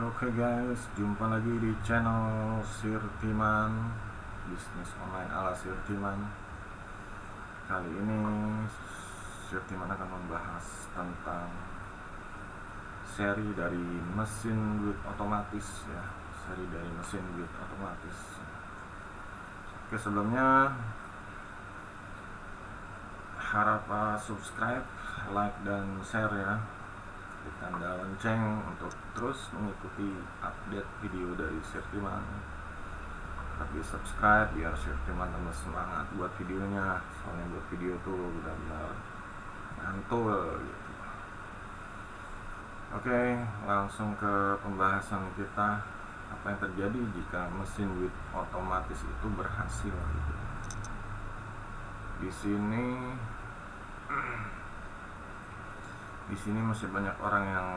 Oke guys, jumpa lagi di channel Sirtiman, bisnis online ala Sirtiman. Kali ini Sirtiman akan membahas tentang seri dari mesin duit otomatis ya, seri dari mesin duit otomatis. Oke, sebelumnya harap subscribe, like dan share ya, di tanda lonceng untuk terus mengikuti update video dari Sirtiman. Tapi subscribe biar Sirtiman tambah semangat buat videonya, soalnya buat video tuh benar-benar mantul gitu. Oke, langsung ke pembahasan kita. Apa yang terjadi jika mesin duit otomatis itu berhasil gitu. Di sini masih banyak orang yang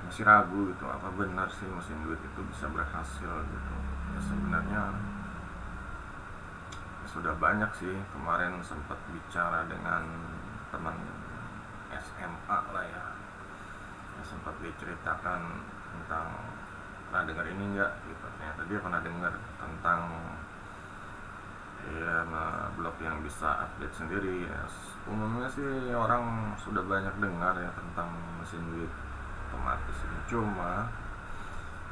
masih ragu gitu, apa benar sih mesin duit itu bisa berhasil gitu. Ya sebenarnya sudah banyak sih, kemarin sempat bicara dengan teman SMA lah ya, sempat diceritakan tentang, pernah dengar ini enggak gitu. Ternyata dia pernah dengar tentang ya blog yang bisa update sendiri ya. Umumnya sih orang sudah banyak dengar ya tentang mesin duit otomatis ini, cuma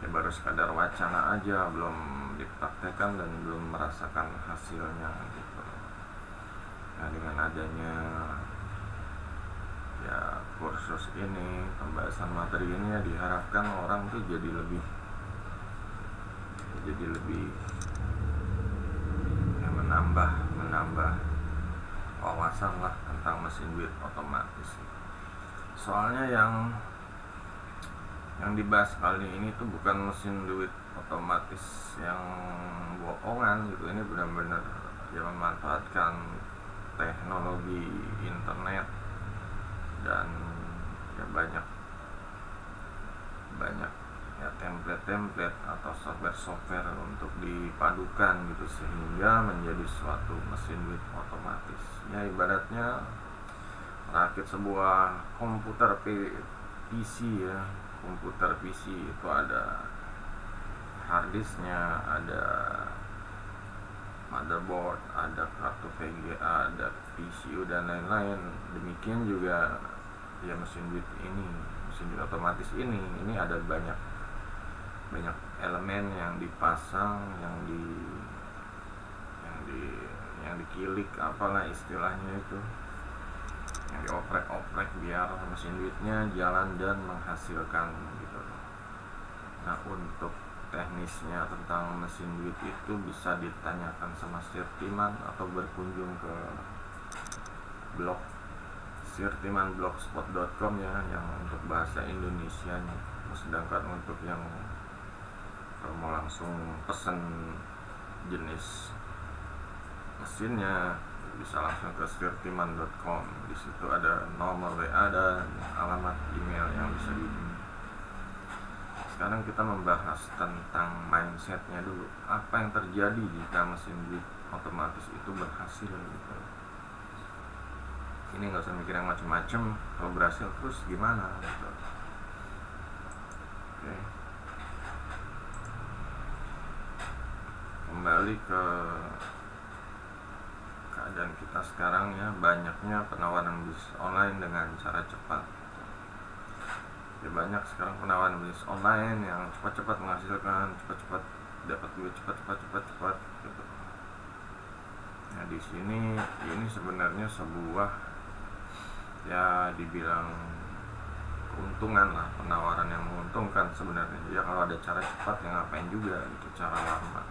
ya baru sekadar wacana aja, belum dipraktekkan dan belum merasakan hasilnya gitu. Nah, dengan adanya ya kursus ini, pembahasan materi ini ya, diharapkan orang tuh jadi lebih ya, menambah wawasan lah tentang mesin duit otomatis. Soalnya yang dibahas kali ini tuh bukan mesin duit otomatis yang bohongan gitu. Ini benar-benar ya memanfaatkan teknologi internet dan ya banyak ya template atau software untuk dipadukan gitu, sehingga menjadi suatu mesin duit otomatis. Ya ibaratnya rakit sebuah komputer PC ya. Komputer PC itu ada harddisknya, ada motherboard, ada kartu VGA, ada PCU dan lain-lain. Demikian juga ya mesin duit ini, mesin duit otomatis ini ada banyak elemen yang dipasang, yang dikilik, apalah istilahnya itu, yang dioprek biar mesin duitnya jalan dan menghasilkan gitu. Nah, untuk teknisnya tentang mesin duit itu bisa ditanyakan sama Sirtiman atau berkunjung ke blog sirtimanblogspot.com ya, yang untuk bahasa Indonesianya. Sedangkan untuk yang kalau mau langsung pesen jenis mesinnya bisa langsung ke sirtiman.com. Di situ ada nomor WA dan alamat email yang bisa dihubungi. Sekarang kita membahas tentang mindsetnya dulu. Apa yang terjadi jika mesin duit otomatis itu berhasil gitu. Ini nggak usah mikir yang macem-macem. Kalau berhasil terus gimana gitu. Oke. Kembali ke keadaan kita sekarang ya, banyaknya penawaran bisnis online dengan cara cepat. Ya banyak sekarang penawaran bisnis online yang cepat-cepat menghasilkan, cepat-cepat dapat duit, cepat gitu. Nah, di sini ini sebenarnya sebuah ya dibilang keuntungan lah, penawaran yang menguntungkan sebenarnya. Ya kalau ada cara cepat ya ngapain juga itu cara lama.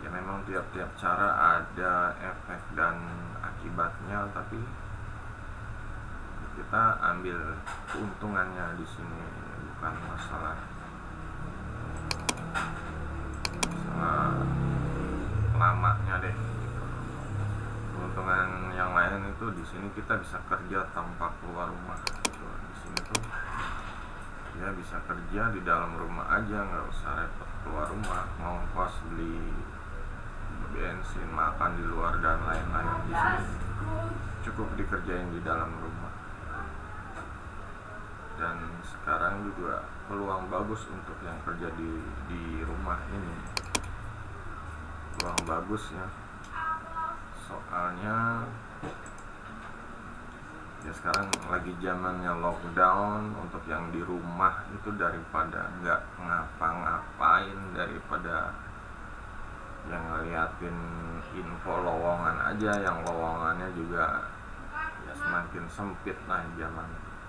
Ya memang tiap-tiap cara ada efek dan akibatnya, tapi kita ambil keuntungannya di sini, bukan masalah lamanya deh. Keuntungan yang lain itu di sini kita bisa kerja tanpa keluar rumah. Di sini tuh ya bisa kerja di dalam rumah aja, nggak usah repot keluar rumah, mau kos, beli bensin, makan di luar dan lain-lain. Di sini cukup dikerjain di dalam rumah. Dan sekarang juga peluang bagus untuk yang kerja di rumah ini, peluang bagus ya, soalnya ya sekarang lagi zamannya lockdown. Untuk yang di rumah itu daripada nggak ngapa-ngapain, daripada yang ngeliatin info lowongan aja, yang lowongannya juga ya semakin sempit lah zaman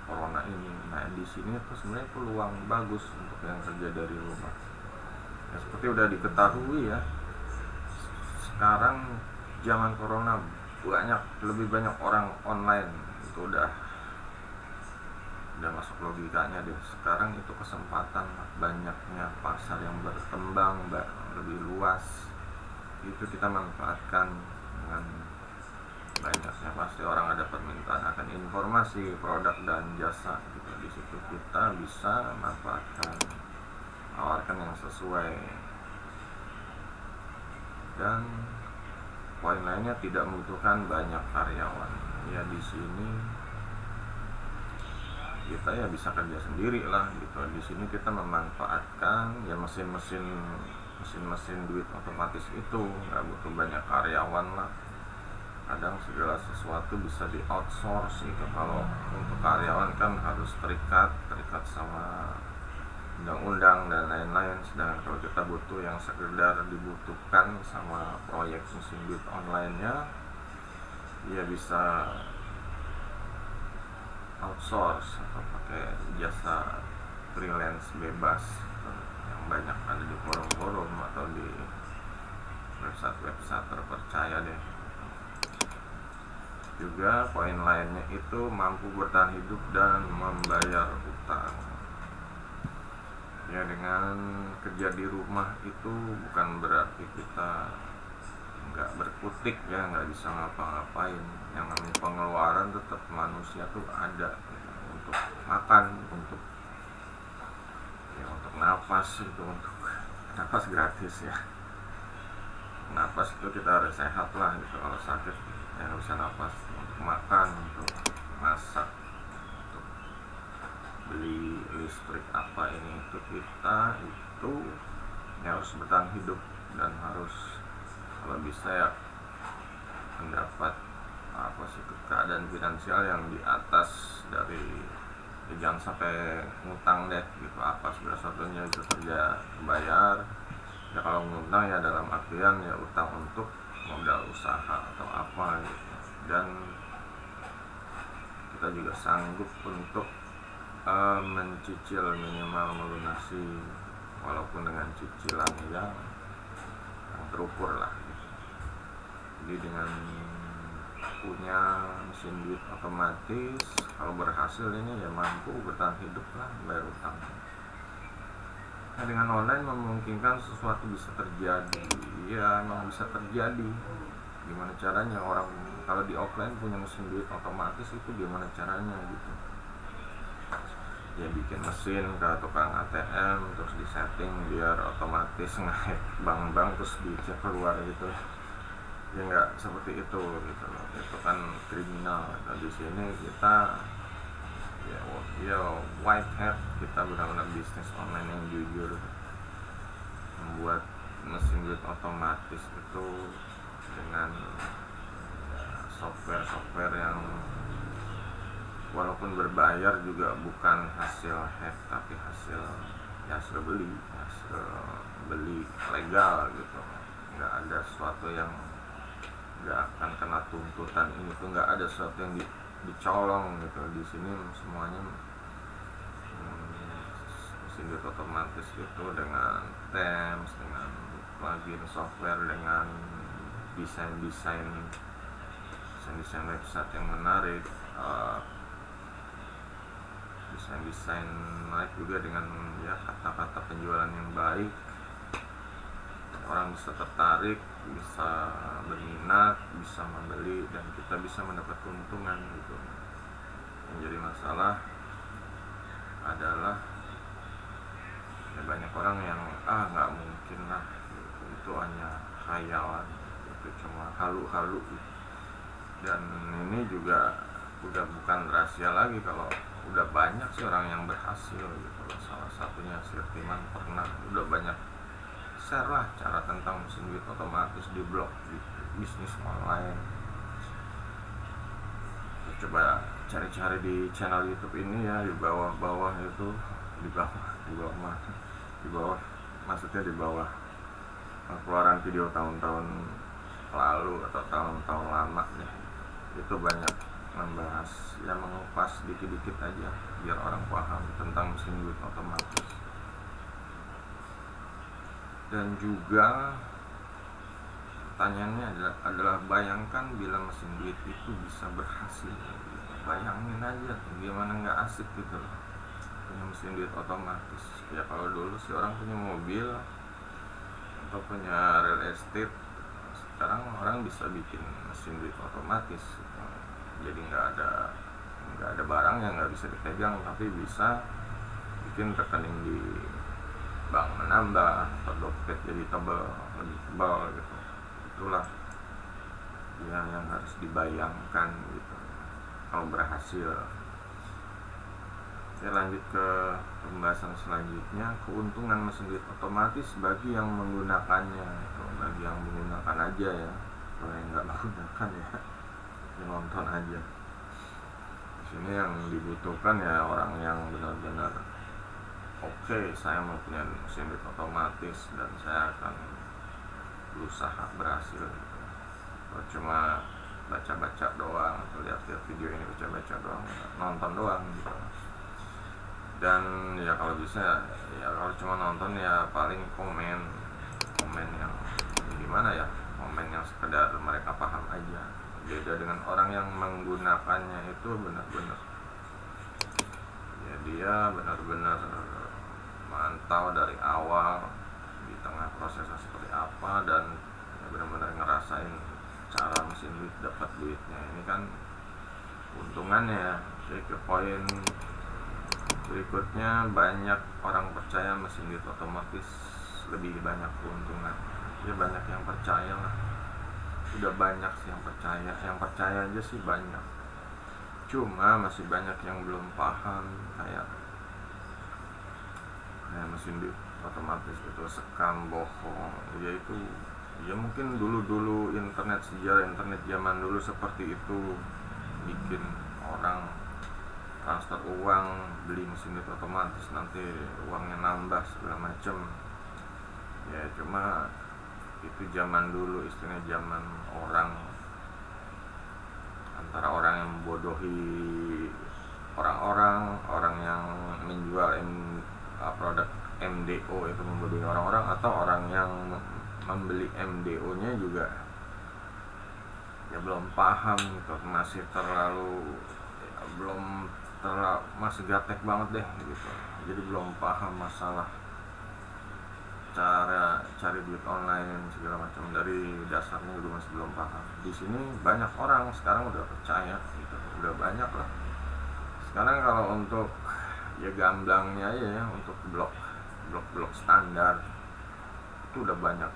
corona ini. Nah di sini tuh sebenarnya peluang bagus untuk yang kerja dari rumah. Ya seperti udah diketahui ya, sekarang zaman corona lebih banyak orang online. Itu udah masuk logikanya deh. Sekarang itu kesempatan, banyaknya pasar yang berkembang lebih luas, itu kita manfaatkan. Dengan banyaknya pasti orang ada permintaan akan informasi produk dan jasa gitu. Di situ kita bisa manfaatkan, tawarkan yang sesuai. Dan poin lainnya, tidak membutuhkan banyak karyawan. Ya di sini kita ya bisa kerja sendiri lah gitu. Di sini kita memanfaatkan ya mesin duit otomatis itu, nggak butuh banyak karyawan lah. Kadang segala sesuatu bisa di outsource gitu. Kalau untuk karyawan kan harus terikat sama undang-undang dan lain-lain. Sedangkan kalau kita butuh yang sekedar dibutuhkan sama proyek mesin duit online-nya, ya bisa outsource atau pakai jasa freelance bebas yang banyak ada di forum-forum atau di website terpercaya deh. Juga poin lainnya itu mampu bertahan hidup dan membayar utang. Ya dengan kerja di rumah itu bukan berarti kita nggak berkutik ya, nggak bisa ngapa-ngapain. Yang namanya pengeluaran tetap manusia tuh ada gitu. Untuk makan, untuk napas, itu untuk napas gratis ya. Napas itu kita harus sehat lah gitu. Kalau sakit ya nggak bisa napas. Untuk makan, untuk masak, untuk beli listrik apa ini itu, kita itu ya harus bertahan hidup dan harus kalau bisa ya mendapat keadaan finansial yang di atas dari ya jangan sampai ngutang deh gitu. Apa segala sesuatunya itu terbayar ya. Kalau ngutang ya dalam artian ya utang untuk modal usaha atau apa gitu. Dan kita juga sanggup untuk mencicil, minimal melunasi walaupun dengan cicilan yang terukur lah gitu. Jadi dengan punya mesin duit otomatis, kalau berhasil ini ya mampu bertahan hidup lah, bayar utang. Nah dengan online memungkinkan sesuatu bisa terjadi. Ya emang bisa terjadi. Gimana caranya? Orang kalau di offline punya mesin duit otomatis itu gimana caranya gitu. Ya bikin mesin ke tukang ATM terus disetting biar otomatis naik bank terus dicek keluar gitu. Ya nggak seperti itu gitu loh. Itu kan kriminal. Nah, di sini kita ya white hat, kita benar-benar bisnis online yang jujur, membuat mesin duit otomatis itu dengan software yang walaupun berbayar juga bukan hasil hack tapi hasil beli legal gitu. Nggak ada sesuatu yang nggak akan kena tuntutan. Ini tuh nggak ada sesuatu yang dicolong gitu. Di sini semuanya mesin duit otomatis itu dengan Themes, dengan plugin software, dengan desain website yang menarik, desain menarik juga dengan ya kata-kata penjualan yang baik. Orang bisa tertarik, bisa berminat, bisa membeli, dan kita bisa mendapat keuntungan gitu. Yang jadi masalah adalah ya banyak orang yang nggak mungkin lah gitu. Itu hanya khayalan, itu cuma halu-halu gitu. Dan ini juga udah bukan rahasia lagi kalau udah banyak sih orang yang berhasil gitu. Salah satunya Sirtiman pernah udah banyak share lah cara tentang mesin duit otomatis di blog di bisnis online. Coba cari-cari di channel YouTube ini ya, di bawah itu, di bawah maksudnya di bawah keluaran video tahun-tahun lalu atau tahun-tahun lama ya, itu banyak membahas ya, mengupas dikit-dikit aja biar orang paham tentang mesin duit otomatis. Dan juga pertanyaannya adalah bayangkan bila mesin duit itu bisa berhasil. Bayangin aja gimana nggak asik gitu loh punya mesin duit otomatis. Ya kalau dulu sih orang punya mobil atau punya real estate, sekarang orang bisa bikin mesin duit otomatis. Jadi nggak ada barang yang nggak bisa dipegang, tapi bisa bikin rekening di bank menambah atau dompet jadi lebih tebal gitu. Itulah yang harus dibayangkan gitu kalau berhasil. Ya, lanjut ke pembahasan selanjutnya, keuntungan mesin duit otomatis bagi yang menggunakannya gitu. Bagi yang menggunakan aja ya, kalau yang nggak menggunakan ya nonton aja. Di sini yang dibutuhkan ya orang yang benar-benar oke, saya mau punya mesin duit otomatis dan saya akan berusaha berhasil gitu. Kalau cuma baca-baca doang atau lihat-lihat video ini baca-baca doang, nonton doang gitu. Dan ya kalau bisa ya kalau cuma nonton ya paling komen yang gimana ya, komen yang sekedar mereka paham aja. Beda dengan orang yang menggunakannya itu benar-benar ya, dia benar-benar mantau dari awal di tengah prosesnya seperti apa, dan ya benar-benar ngerasain cara mesin duit dapat duitnya. Ini kan keuntungannya ya. Oke, ke poin berikutnya, banyak orang percaya mesin duit otomatis lebih banyak keuntungan. Ya banyak yang percaya lah, udah banyak sih yang percaya aja sih banyak, cuma masih banyak yang belum paham kayak mesin duit otomatis itu scam, bohong. Yaitu ya mungkin dulu sejarah internet zaman dulu seperti itu, bikin orang transfer uang beli mesin duit otomatis, nanti uangnya nambah segala macem ya. Cuma itu zaman dulu, istilahnya zaman antara orang yang membodohi orang yang menjual produk MDO itu membodohi orang-orang, atau orang yang membeli MDO nya juga ya belum paham gitu, masih masih gaptek banget deh gitu. Jadi belum paham masalah cara cari duit online segala macam, dari dasarnya juga masih belum paham. Di sini banyak orang sekarang udah percaya gitu, udah banyak lah. Sekarang kalau untuk ya gamblangnya aja ya, untuk blok standar itu udah banyak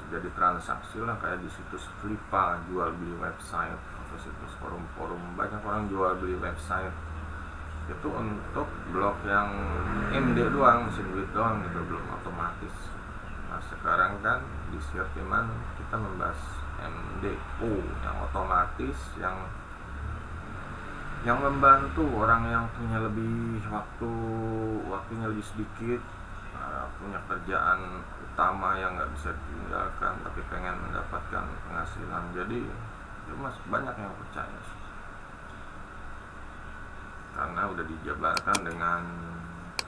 jadi transaksi lah, kayak di situs Flipa, jual beli website, atau situs forum-forum, banyak orang jual beli website itu untuk blok yang MD doang, mesin duit doang gitu, belum otomatis. Nah sekarang kan di Sirtiman kita membahas MDO yang otomatis, yang membantu orang yang punya waktunya lebih sedikit, punya kerjaan utama yang nggak bisa ditinggalkan tapi pengen mendapatkan penghasilan. Jadi ya masih banyak yang percaya karena udah dijabarkan dengan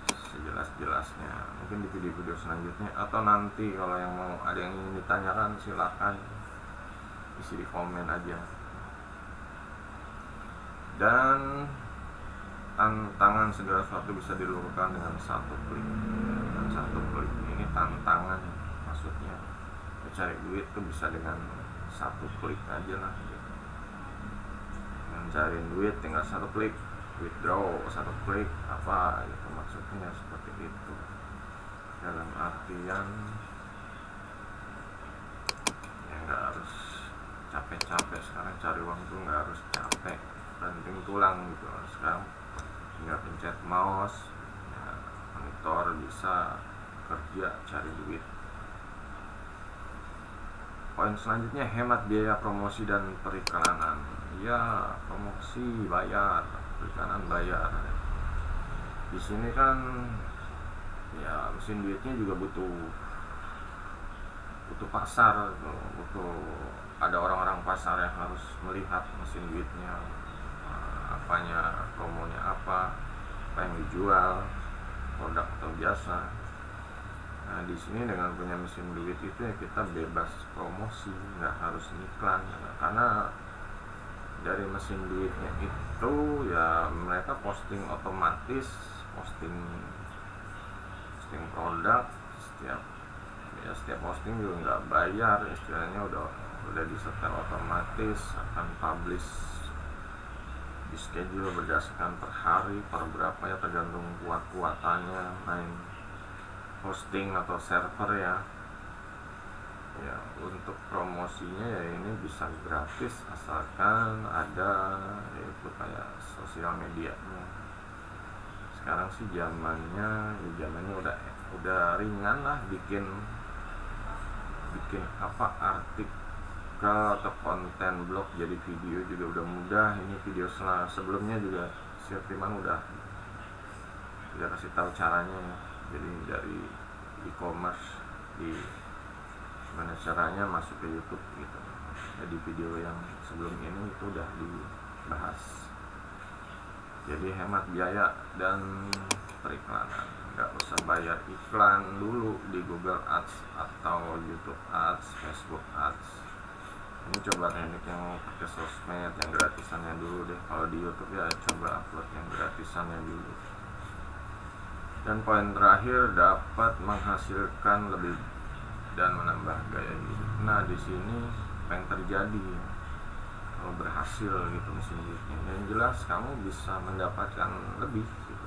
sejelas-jelasnya. Mungkin di video-video selanjutnya, atau nanti kalau yang mau ada yang ingin ditanyakan silahkan isi di komen aja. Dan tantangan segala sesuatu bisa dilakukan dengan satu klik. Ini tantangan maksudnya, cari duit tuh bisa dengan satu klik aja lah gitu. Mencari duit tinggal satu klik, withdraw satu klik, apa gitu maksudnya, seperti itu. Dalam artian ya nggak harus capek-capek. Sekarang cari uang tuh nggak harus capek, banting tulang gitu. Sekarang tinggal pencet mouse ya, monitor bisa kerja cari duit. Poin selanjutnya, hemat biaya promosi dan periklanan. Ya, promosi bayar, periklanan bayar. Di sini kan ya mesin duitnya juga butuh pasar, butuh ada orang-orang pasar yang harus melihat mesin duitnya, apanya, promonya apa yang dijual, produk atau jasa. Nah, di sini dengan punya mesin duit itu ya kita bebas promosi, nggak harus iklan, karena dari mesin duitnya itu ya mereka posting otomatis, posting produk setiap posting juga nggak bayar, istilahnya udah disetel otomatis, akan publish di schedule berdasarkan per hari, per berapa ya, tergantung kuatannya main hosting atau server ya. Untuk promosinya ya ini bisa gratis asalkan ada yaitu kayak sosial medianya. Sekarang sih zamannya udah ringan lah, bikin artikel atau konten blog jadi video juga udah mudah. Ini video sebelumnya juga si Firman udah kasih tahu caranya ya. Jadi dari e-commerce, gimana caranya masuk ke YouTube gitu. Jadi video yang sebelum ini itu udah dibahas. Jadi hemat biaya dan periklanan, nggak usah bayar iklan dulu di Google Ads atau YouTube Ads, Facebook Ads. Ini coba teknik yang pakai sosmed yang gratisannya dulu deh. Kalau di YouTube ya coba upload yang gratisannya dulu. Dan poin terakhir, dapat menghasilkan lebih dan menambah gaya hidup. Nah, di sini apa yang terjadi kalau berhasil gitu mesin duitnya, yang jelas kamu bisa mendapatkan lebih gitu.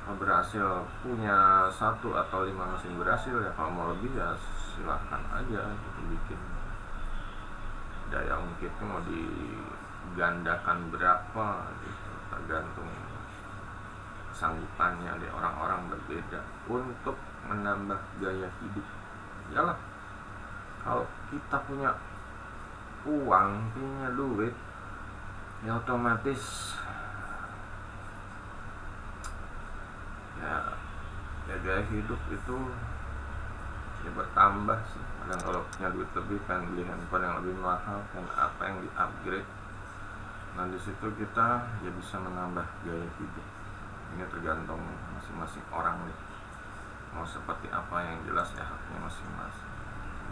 Kalau berhasil punya 1 atau 5 mesin berhasil ya, kalau mau lebih ya silahkan aja gitu, bikin daya ungkitnya mau digandakan berapa gitu, tergantung sanggupannya deh, orang-orang berbeda untuk menambah gaya hidup. Yalah, kalau kita punya uang, punya duit, ya otomatis ya gaya hidup itu ya bertambah sih. Dan kalau punya duit lebih, pengen beli handphone yang lebih mahal, pengen apa yang di-upgrade, nah di situ kita ya bisa menambah gaya hidup. Ini tergantung masing-masing orang nih, mau seperti apa, yang jelas ya haknya masing-masing.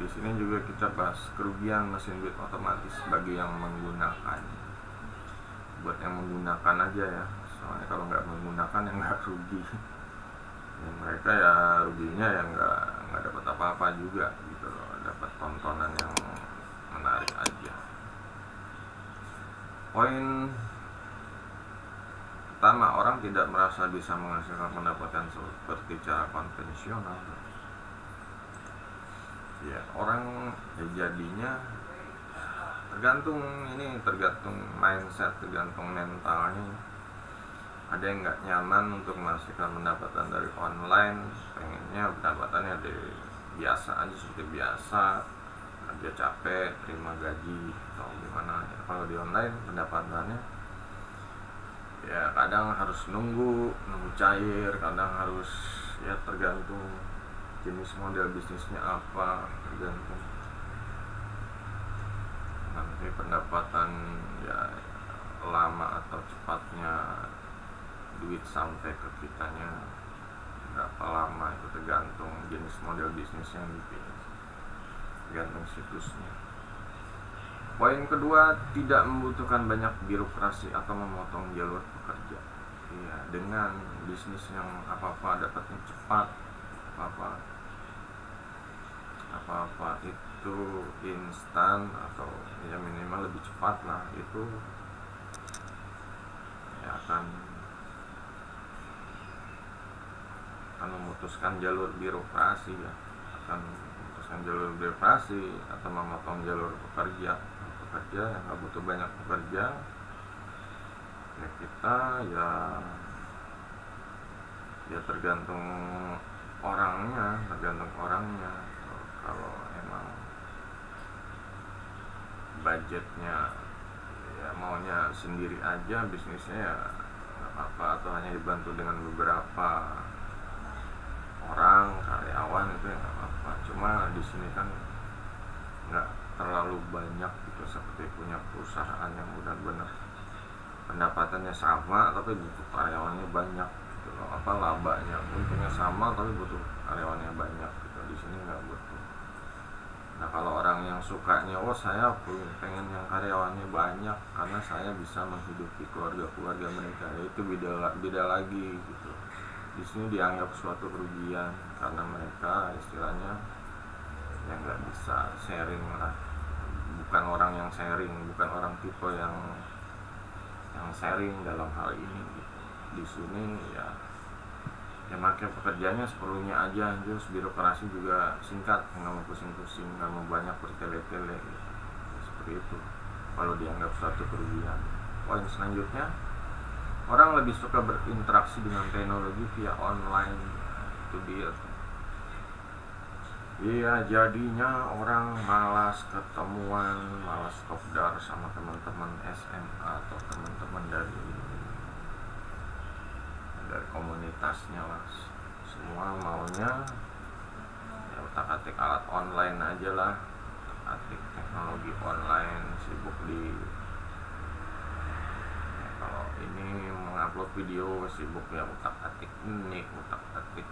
Di sini juga kita bahas kerugian mesin duit otomatis bagi yang menggunakan. Buat yang menggunakan aja ya, soalnya kalau nggak menggunakan ya nggak rugi. Ya, mereka ya ruginya ya nggak dapat apa-apa juga gitu loh, dapat tontonan yang menarik aja. Poin pertama, orang tidak merasa bisa menghasilkan pendapatan seperti cara konvensional. Ya, orang ya jadinya tergantung mindset, tergantung mentalnya. Ada yang nggak nyaman untuk menghasilkan pendapatan dari online, pengennya pendapatannya dari biasa aja, seperti biasa, kerja capek, terima gaji atau gimana ya. Kalau di online pendapatannya ya kadang harus nunggu cair, kadang harus ya tergantung jenis model bisnisnya apa, tergantung nanti pendapatan ya lama atau cepatnya duit sampai ke kitanya berapa lama, itu tergantung jenis model bisnis yang dipilih, tergantung situsnya. Poin kedua, tidak membutuhkan banyak birokrasi atau memotong jalur pekerja. Ya, dengan bisnis yang apa-apa dapatnya cepat, apa-apa itu instan atau ya minimal lebih cepat lah, itu ya akan memutuskan jalur birokrasi ya, akan memutuskan jalur birokrasi atau memotong jalur pekerja yang nggak butuh banyak pekerja, kita ya tergantung orangnya. Kalau emang budgetnya ya maunya sendiri aja bisnisnya, ya nggak apa-apa, atau hanya dibantu dengan beberapa orang karyawan, itu ya nggak apa-apa. Cuma di sini kan nggak terlalu banyak gitu, seperti punya perusahaan yang benar-benar pendapatannya sama tapi butuh karyawannya banyak gitu loh. Labanya untungnya sama tapi butuh karyawannya banyak gitu. Di sini nggak butuh. Nah, kalau orang yang sukanya, saya pengen yang karyawannya banyak karena saya bisa menghidupi keluarga mereka, ya itu beda lagi gitu. Di sini dianggap suatu kerugian karena mereka istilahnya yang nggak bisa sharing lah, bukan orang yang sharing, bukan orang tipe yang sharing dalam hal ini gitu. Di sini ya makai pekerjaannya seperlunya aja, terus birokrasi juga singkat, nggak mau pusing-pusing, nggak mau banyak bertele-tele gitu. Seperti itu kalau dianggap suatu kerugian. Poin selanjutnya, orang lebih suka berinteraksi dengan teknologi via online. Itu dia. Iya, jadinya orang malas ketemuan, malas kopdar sama teman-teman SMA atau teman-teman dari komunitasnya lah. Semua maunya ya utak-atik alat online aja lah, utak-atik teknologi online, sibuk di kalau ini mengupload video, sibuk ya utak-atik ini, utak-atik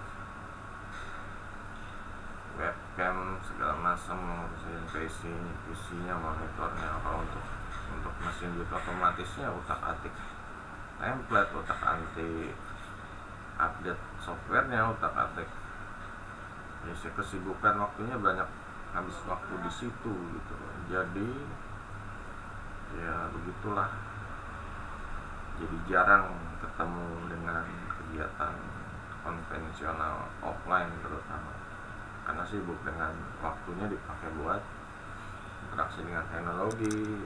webcam segala macam, ngurusin PC-nya, monitornya. Kalau untuk mesin gitu otomatisnya utak-atik template, utak-atik update softwarenya, utak-atik. Ya kesibukan waktunya banyak, habis waktu di situ gitu. Jadi ya begitulah. Jadi jarang ketemu dengan kegiatan konvensional offline terutama, karena sibuk dengan waktunya dipakai buat interaksi dengan teknologi.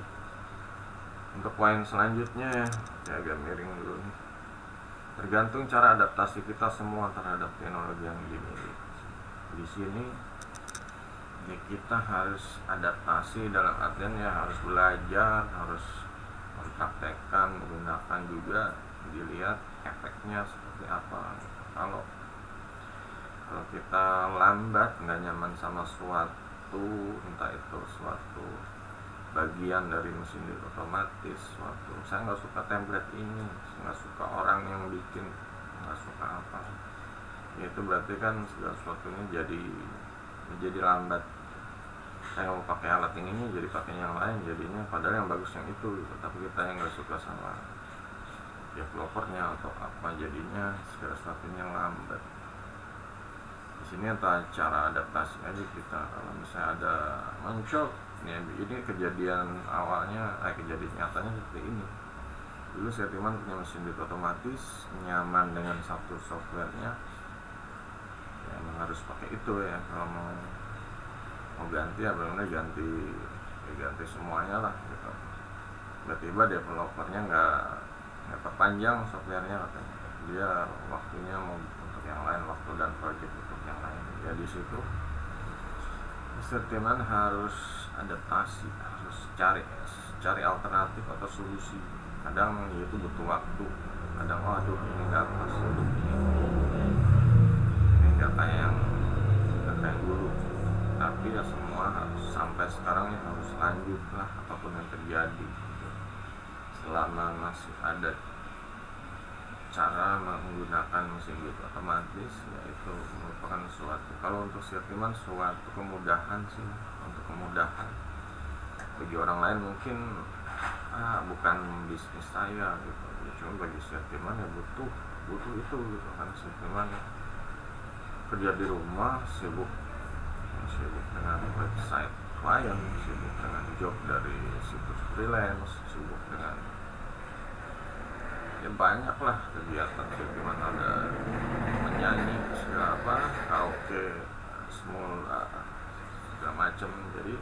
Untuk poin selanjutnya ya agak miring dulu nih. Tergantung cara adaptasi kita semua terhadap teknologi yang dimiliki. Di sini ya kita harus adaptasi dalam artian ya harus belajar, harus mempraktekkan, menggunakan juga, dilihat efeknya seperti apa. Kalau kita lambat, nggak nyaman sama suatu, entah itu suatu bagian dari mesin otomatis, suatu saya nggak suka template ini, nggak suka orang yang bikin, nggak suka apa, ya itu berarti kan segala sesuatunya jadi lambat. Saya mau pakai alat ini jadi pakai yang lain, jadinya padahal yang bagus yang itu gitu. Tapi kita yang nggak suka sama developernya atau apa, jadinya segala sesuatunya lambat. Di sini entah cara adaptasi aja kita. Kalau misalnya ada muncul ya, ini kejadian awalnya, kejadian nyatanya seperti ini. Dulu Setiman punya mesin bit otomatis, nyaman dengan satu softwarenya, ya emang harus pakai itu ya. Kalau mau ganti ya benar-benar ganti semuanya lah gitu. Tiba-tiba developernya nggak perpanjang softwarenya, katanya dia waktunya mau untuk yang lain, waktu dan project untuk yang lain. Ya di situ Setiman harus adaptasi, harus cari alternatif atau solusi. Kadang ya itu butuh waktu, kadang waduh ini nggak pas, ini nggak kayak dulu. Tapi ya semua harus sampai sekarang ya harus lanjut lah apapun yang terjadi. Selama masih ada cara menggunakan mesin bit otomatis, yaitu merupakan suatu, kalau untuk Setiman suatu kemudahan sih, untuk kemudahan. Bagi orang lain mungkin bukan bisnis saya gitu, cuma bagi Setiman ya butuh itu gitu kan. Setiman kerja di rumah, sibuk dengan website klien, sibuk dengan job dari situs freelance, sibuk dengan ya banyak lah kegiatan. Setiman ada menyanyi segala apa, karaoke, semua segala macam. Jadi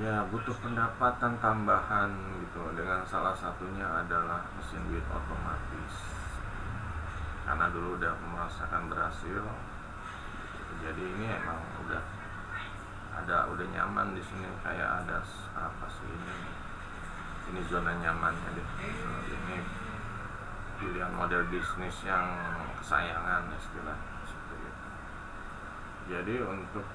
ya butuh pendapatan tambahan gitu, dengan salah satunya adalah mesin duit otomatis. Karena dulu udah merasakan berhasil, jadi ini emang udah nyaman di sini. Kayak ada apa sih ini zona nyamannya deh. Ini pilihan model bisnis yang kesayangan istilah seperti itu. Jadi untuk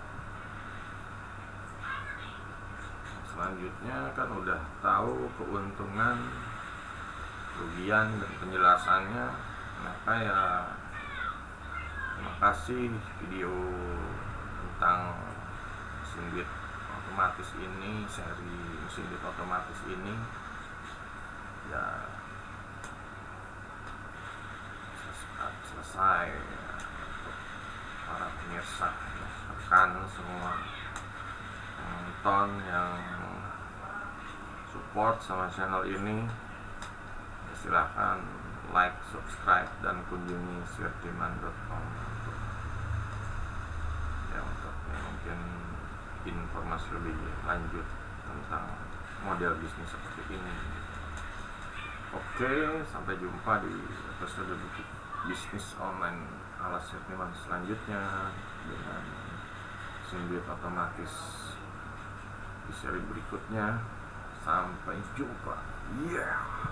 selanjutnya kan udah tahu keuntungan, kerugian dan penjelasannya, maka ya terima kasih video tentang mesin duit otomatis ini, seri mesin duit otomatis ini ya selesai untuk para pemirsa. Tekan semua penonton yang support sama channel ini, silahkan like, subscribe, dan kunjungi sirtiman.com untuk mungkin informasi lebih lanjut tentang model bisnis seperti ini. Oke, sampai jumpa di episode bisnis online ala Sirtiman selanjutnya dengan mesin duit otomatis di seri berikutnya. Sampai jumpa. Yeah.